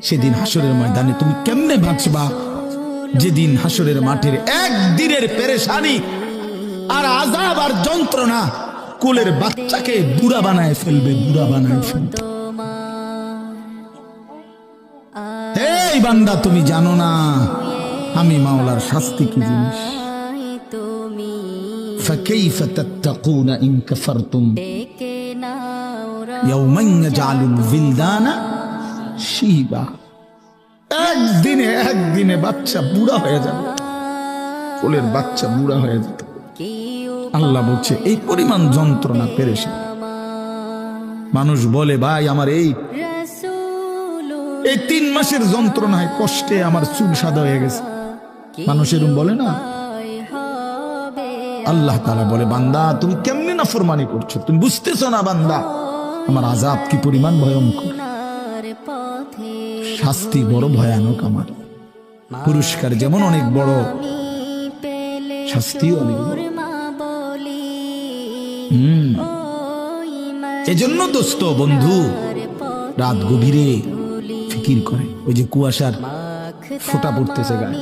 সেদিন হাসরের ময়দানে তুমি কেমনে বাঁচবা, যেদিন হাসরের মাঠের একদিনের পেরেশানি আর আযাব আর যন্ত্রণা কোলের বাচ্চাকে বুড়া বানায় ফেলবে, বুড়া বানায় ফেলবে। এই বান্দা, তুমি জানো না আমি মাওলার শাস্তি কি জিনিস? فكيف تتقون إن كفرتم يوما يجعل الولدان شيبا। একদিনে বাচ্চা বুড়া হয়ে যাবে, কোলের বাচ্চা বুড়া হয়ে যাবে। আল্লাহ বলছে এই পরিমাণ যন্ত্রণা পেরেশানি। মানুষ বলে ভাই আমার এই 3 মাসের যন্ত্রণায় কষ্টে আমার চুল সাদা হয়ে গেছে, মানুষ এরকম বলে না? আল্লাহ তাআলা বলে বান্দা তুমি কেমনে নাফরমানি করছো, তুমি বুঝতেছো না বান্দা আমার আযাব কি পরিমাণ ভয়ঙ্কর, শাস্তি বড় ভয়ানক। আমার পুরস্কার যেমন অনেক বড়, শাস্তিও অনেক বড়। এজন্য দোস্ত বন্ধু রাত গভীরে ফিকির করে, ওই যে কুয়াশার ফোঁটা পড়তেছে গায়ে,